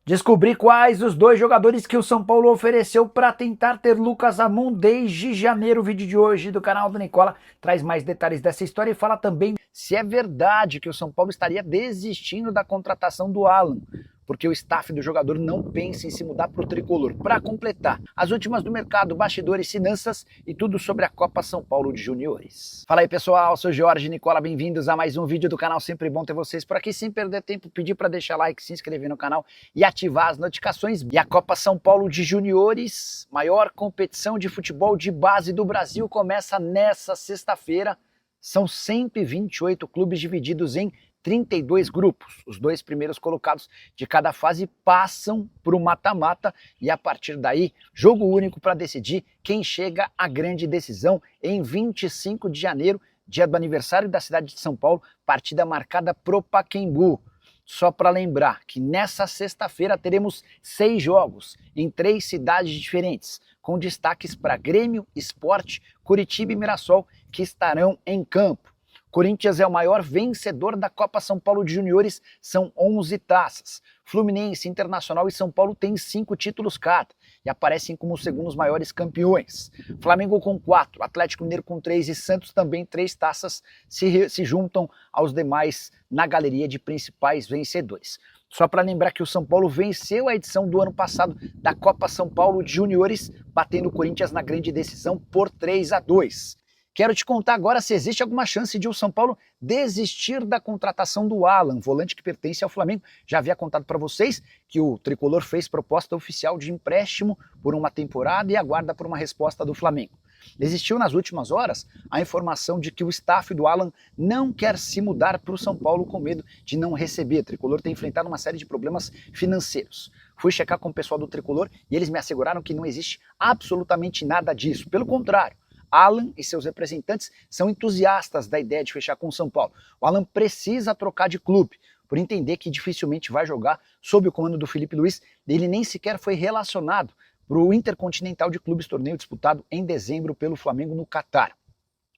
Descobri quais os dois jogadores que o São Paulo ofereceu para tentar ter Lucas Ramon desde janeiro. O vídeo de hoje do canal do Nicola traz mais detalhes dessa história e fala também se é verdade que o São Paulo estaria desistindo da contratação do Alan, porque o staff do jogador não pensa em se mudar para o tricolor. Para completar, as últimas do mercado, bastidores, finanças e tudo sobre a Copa São Paulo de Juniores. Fala aí pessoal, sou Jorge Nicola, bem-vindos a mais um vídeo do canal, sempre bom ter vocês por aqui. Sem perder tempo, pedir para deixar like, se inscrever no canal e ativar as notificações. E a Copa São Paulo de Juniores, maior competição de futebol de base do Brasil, começa nessa sexta-feira. São 128 clubes divididos em 32 grupos. Os dois primeiros colocados de cada fase passam para o mata-mata e a partir daí, jogo único para decidir quem chega à grande decisão em 25 de janeiro, dia do aniversário da cidade de São Paulo, partida marcada pro Pacaembu. Só para lembrar que nessa sexta-feira teremos 6 jogos em 3 cidades diferentes, com destaques para Grêmio, Sport, Curitiba e Mirassol, que estarão em campo. Corinthians é o maior vencedor da Copa São Paulo de Juniores, são 11 taças. Fluminense, Internacional e São Paulo têm 5 títulos cada e aparecem como os segundos maiores campeões. Flamengo com 4, Atlético Mineiro com 3 e Santos também 3 taças se juntam aos demais na galeria de principais vencedores. Só para lembrar que o São Paulo venceu a edição do ano passado da Copa São Paulo de Juniores, batendo o Corinthians na grande decisão por 3-2. Quero te contar agora se existe alguma chance de o São Paulo desistir da contratação do Alan, volante que pertence ao Flamengo. Já havia contado para vocês que o tricolor fez proposta oficial de empréstimo por uma temporada e aguarda por uma resposta do Flamengo. Existiu nas últimas horas a informação de que o staff do Alan não quer se mudar para o São Paulo com medo de não receber. O tricolor tem enfrentado uma série de problemas financeiros. Fui checar com o pessoal do tricolor e eles me asseguraram que não existe absolutamente nada disso. Pelo contrário, Alan e seus representantes são entusiastas da ideia de fechar com o São Paulo. O Alan precisa trocar de clube, por entender que dificilmente vai jogar sob o comando do Felipe Luiz. Ele nem sequer foi relacionado para o Intercontinental de Clubes, torneio disputado em dezembro pelo Flamengo no Catar.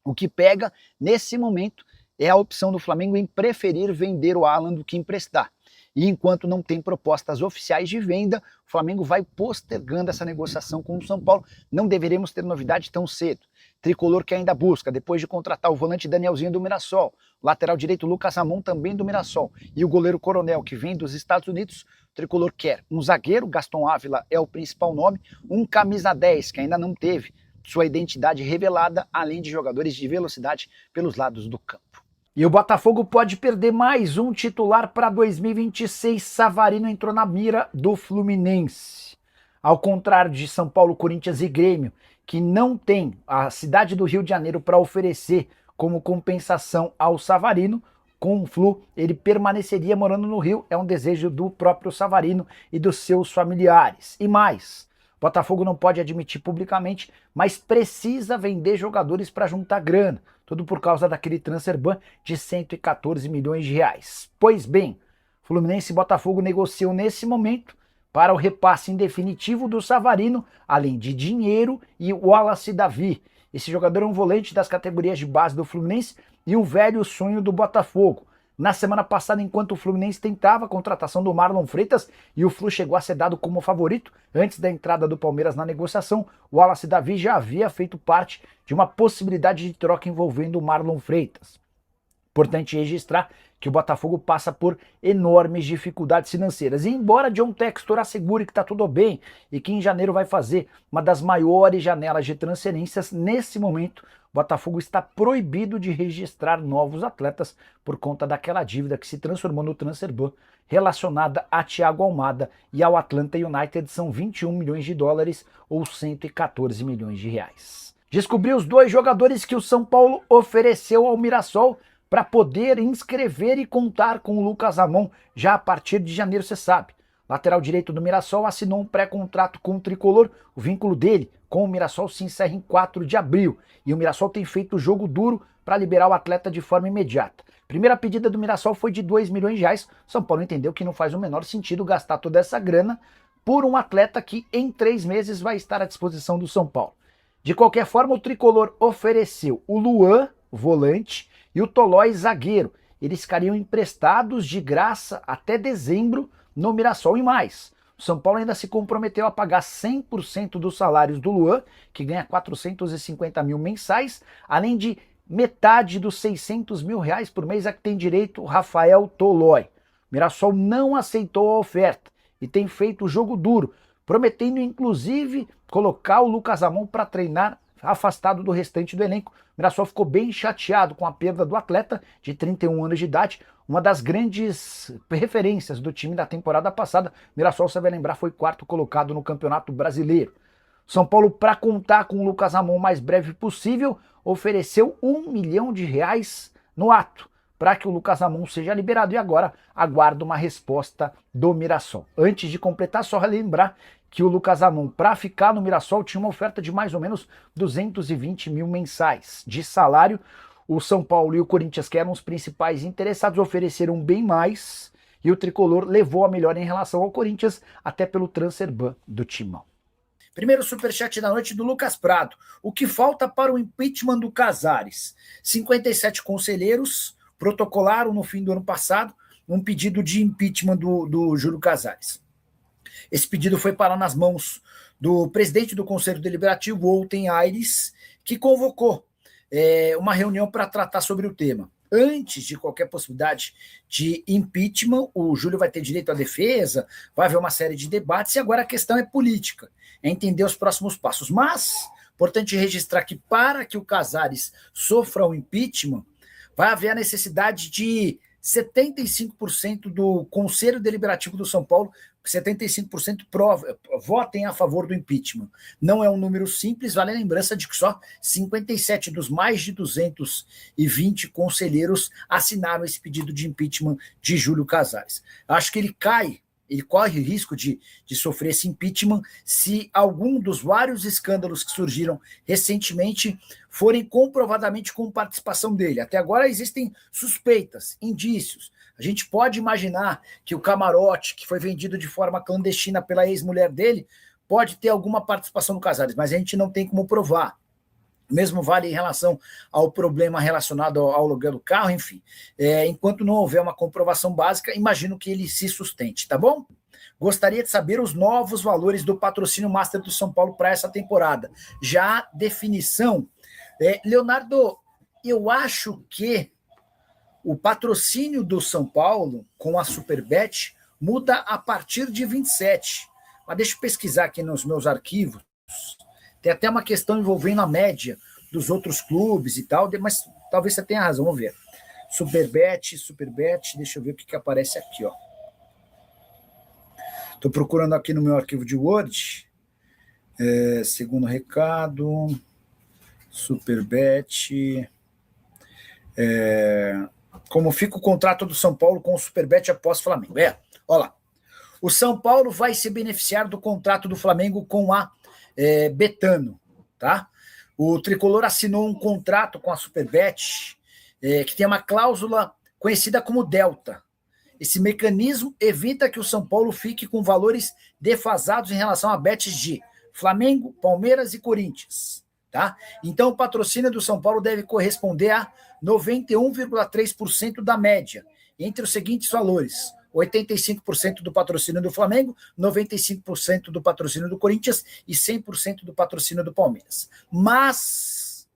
O que pega nesse momento é a opção do Flamengo em preferir vender o Alan do que emprestar. E enquanto não tem propostas oficiais de venda, o Flamengo vai postergando essa negociação com o São Paulo. Não deveremos ter novidade tão cedo. Tricolor que ainda busca, depois de contratar o volante Danielzinho do Mirassol, o lateral direito Lucas Ramon também do Mirassol, e o goleiro Coronel, que vem dos Estados Unidos. O tricolor quer um zagueiro, Gaston Ávila é o principal nome, um camisa 10, que ainda não teve sua identidade revelada, além de jogadores de velocidade pelos lados do campo. E o Botafogo pode perder mais um titular para 2026. Savarino entrou na mira do Fluminense. Ao contrário de São Paulo, Corinthians e Grêmio, que não tem a cidade do Rio de Janeiro para oferecer como compensação ao Savarino, com o Flu ele permaneceria morando no Rio. É um desejo do próprio Savarino e dos seus familiares. E mais, Botafogo não pode admitir publicamente, mas precisa vender jogadores para juntar grana. Tudo por causa daquele transfer ban de 114 milhões de reais. Pois bem, Fluminense e Botafogo negociam nesse momento para o repasse em definitivo do Savarino, além de dinheiro e o Wallace Davi. Esse jogador é um volante das categorias de base do Fluminense e um velho sonho do Botafogo. Na semana passada, enquanto o Fluminense tentava a contratação do Marlon Freitas e o Flu chegou a ser dado como favorito, antes da entrada do Palmeiras na negociação, o Wallace Davi já havia feito parte de uma possibilidade de troca envolvendo o Marlon Freitas. Importante registrar que o Botafogo passa por enormes dificuldades financeiras. E embora John Textor assegure que está tudo bem e que em janeiro vai fazer uma das maiores janelas de transferências, nesse momento o Botafogo está proibido de registrar novos atletas por conta daquela dívida que se transformou no transfer ban relacionada a Thiago Almada e ao Atlanta United. São 21 milhões de dólares ou 114 milhões de reais. Descobri os 2 jogadores que o São Paulo ofereceu ao Mirassol para poder inscrever e contar com o Lucas Ramon já a partir de janeiro, você sabe. Lateral direito do Mirassol assinou um pré-contrato com o tricolor. O vínculo dele com o Mirassol se encerra em 4 de abril. E o Mirassol tem feito jogo duro para liberar o atleta de forma imediata. Primeira pedida do Mirassol foi de 2 milhões de reais. São Paulo entendeu que não faz o menor sentido gastar toda essa grana por um atleta que em 3 meses vai estar à disposição do São Paulo. De qualquer forma, o tricolor ofereceu o Luan, volante, e o Tolói, zagueiro. Eles ficariam emprestados de graça até dezembro no Mirassol. E mais, O São Paulo ainda se comprometeu a pagar 100% dos salários do Luan, que ganha 450 mil mensais, além de metade dos 600 mil reais por mês a que tem direito o Rafael Tolói. Mirassol não aceitou a oferta e tem feito o jogo duro, prometendo inclusive colocar o Lucas Amon para treinar afastado do restante do elenco. O Mirassol ficou bem chateado com a perda do atleta de 31 anos de idade, uma das grandes referências do time da temporada passada. O Mirassol, você vai lembrar, foi quarto colocado no Campeonato Brasileiro. São Paulo, para contar com o Lucas Amon o mais breve possível, ofereceu R$1 milhão no ato, para que o Lucas Amon seja liberado, e agora aguarda uma resposta do Mirassol. Antes de completar, só relembrar que o Lucas Amon, para ficar no Mirassol, tinha uma oferta de mais ou menos 220 mil mensais de salário. O São Paulo e o Corinthians, que eram os principais interessados, ofereceram bem mais, e o Tricolor levou a melhor em relação ao Corinthians, até pelo transfer ban do Timão. Primeiro superchat da noite do Lucas Prado. O que falta para o impeachment do Casares? 57 conselheiros protocolaram no fim do ano passado um pedido de impeachment do Júlio Casares. Esse pedido foi parar nas mãos do presidente do Conselho Deliberativo, Outen Aires, que convocou uma reunião para tratar sobre o tema. Antes de qualquer possibilidade de impeachment, o Júlio vai ter direito à defesa, vai haver uma série de debates, e agora a questão é política, é entender os próximos passos. Mas, importante registrar que para que o Casares sofra o impeachment, vai haver a necessidade de 75% do Conselho Deliberativo do São Paulo, 75% votem a favor do impeachment. Não é um número simples, vale a lembrança de que só 57 dos mais de 220 conselheiros assinaram esse pedido de impeachment de Júlio Casares. Acho que ele corre o risco de sofrer esse impeachment se algum dos vários escândalos que surgiram recentemente forem comprovadamente com participação dele. Até agora existem suspeitas, indícios. A gente pode imaginar que o camarote, que foi vendido de forma clandestina pela ex-mulher dele, pode ter alguma participação no Casares, mas a gente não tem como provar. O mesmo vale em relação ao problema relacionado ao aluguel do carro, enfim. Enquanto não houver uma comprovação básica, imagino que ele se sustente, tá bom? Gostaria de saber os novos valores do patrocínio Master do São Paulo para essa temporada. Já a definição. Leonardo, eu acho que o patrocínio do São Paulo com a Superbet muda a partir de 27. Mas deixa eu pesquisar aqui nos meus arquivos. Tem até uma questão envolvendo a média dos outros clubes e tal, mas talvez você tenha razão, vamos ver. Superbet, deixa eu ver o que aparece aqui, ó. Estou procurando aqui no meu arquivo de Word. Segundo recado, Superbet. Como fica o contrato do São Paulo com o Superbet após Flamengo? Olha lá. O São Paulo vai se beneficiar do contrato do Flamengo com a Betano, tá? O Tricolor assinou um contrato com a Superbet que tem uma cláusula conhecida como Delta. Esse mecanismo evita que o São Paulo fique com valores defasados em relação a bets de Flamengo, Palmeiras e Corinthians, tá? Então o patrocínio do São Paulo deve corresponder a 91,3% da média, entre os seguintes valores: 85% do patrocínio do Flamengo, 95% do patrocínio do Corinthians e 100% do patrocínio do Palmeiras. Mas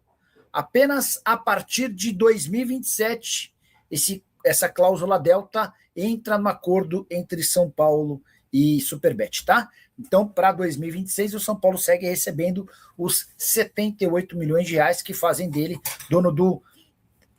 apenas a partir de 2027 essa cláusula Delta entra no acordo entre São Paulo e Superbet, tá? Então, para 2026, o São Paulo segue recebendo os 78 milhões de reais que fazem dele dono do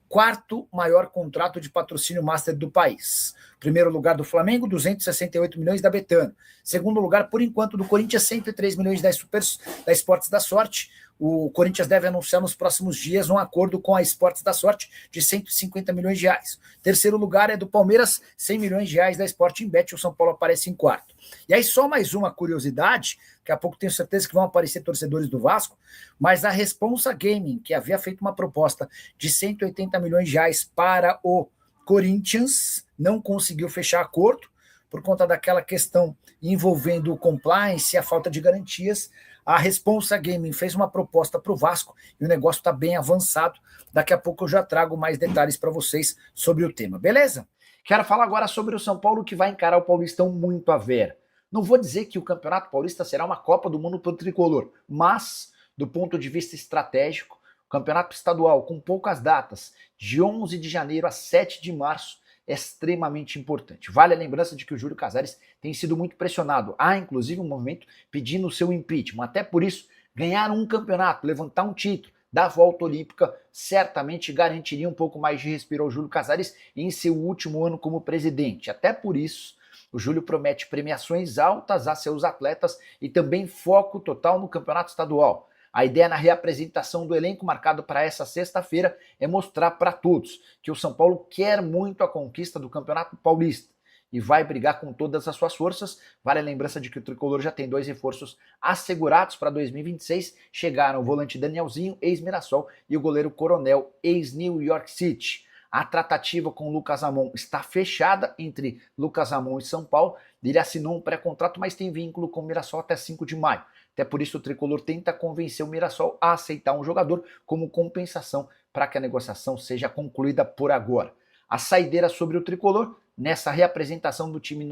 quarto maior contrato de patrocínio master do país. Primeiro lugar do Flamengo, 268 milhões da Betano. Segundo lugar, por enquanto, do Corinthians, 103 milhões da Esportes da Sorte. O Corinthians deve anunciar nos próximos dias um acordo com a Esportes da Sorte de 150 milhões de reais. Terceiro lugar é do Palmeiras, 100 milhões de reais da Sporting Bet. O São Paulo aparece em quarto. E aí só mais uma curiosidade, daqui a pouco tenho certeza que vão aparecer torcedores do Vasco, mas a Responsa Gaming, que havia feito uma proposta de 180 milhões de reais para o Corinthians, não conseguiu fechar acordo por conta daquela questão envolvendo o compliance e a falta de garantias. A Responsa Gaming fez uma proposta para o Vasco e o negócio está bem avançado. Daqui a pouco eu já trago mais detalhes para vocês sobre o tema, beleza? Quero falar agora sobre o São Paulo, que vai encarar o Paulistão muito a ver. Não vou dizer que o Campeonato Paulista será uma Copa do Mundo para o tricolor, mas, do ponto de vista estratégico, o Campeonato Estadual, com poucas datas, de 11 de janeiro a 7 de março, é extremamente importante. Vale a lembrança de que o Júlio Casares tem sido muito pressionado. Há, inclusive, um movimento pedindo o seu impeachment. Até por isso, ganhar um campeonato, levantar um título da volta olímpica, certamente garantiria um pouco mais de respiro ao Júlio Casares em seu último ano como presidente. Até por isso, o Júlio promete premiações altas a seus atletas e também foco total no campeonato estadual. A ideia na reapresentação do elenco marcado para essa sexta-feira é mostrar para todos que o São Paulo quer muito a conquista do Campeonato Paulista e vai brigar com todas as suas forças. Vale a lembrança de que o tricolor já tem 2 reforços assegurados para 2026. Chegaram o volante Danielzinho, ex-Mirassol, e o goleiro Coronel, ex-New York City. A tratativa com o Lucas Ramon está fechada entre Lucas Ramon e São Paulo. Ele assinou um pré-contrato, mas tem vínculo com o Mirassol até 5 de maio. Até por isso o tricolor tenta convencer o Mirassol a aceitar um jogador como compensação para que a negociação seja concluída por agora. A saideira sobre o tricolor, nessa reapresentação do time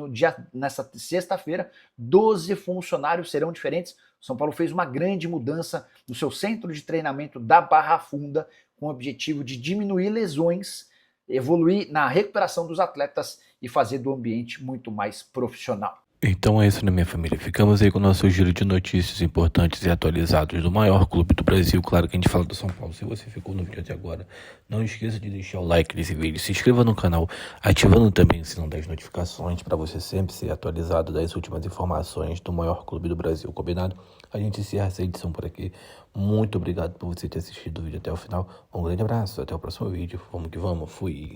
nessa sexta-feira, 12 funcionários serão diferentes. O São Paulo fez uma grande mudança no seu centro de treinamento da Barra Funda, com o objetivo de diminuir lesões, evoluir na recuperação dos atletas e fazer do ambiente muito mais profissional. Então é isso, né, minha família? Ficamos aí com o nosso giro de notícias importantes e atualizados do maior clube do Brasil. Claro que a gente fala do São Paulo. Se você ficou no vídeo até agora, não esqueça de deixar o like nesse vídeo, se inscreva no canal, ativando também o sininho das notificações para você sempre ser atualizado das últimas informações do maior clube do Brasil, combinado? A gente encerra essa edição por aqui. Muito obrigado por você ter assistido o vídeo até o final. Um grande abraço, até o próximo vídeo. Vamos que vamos, fui!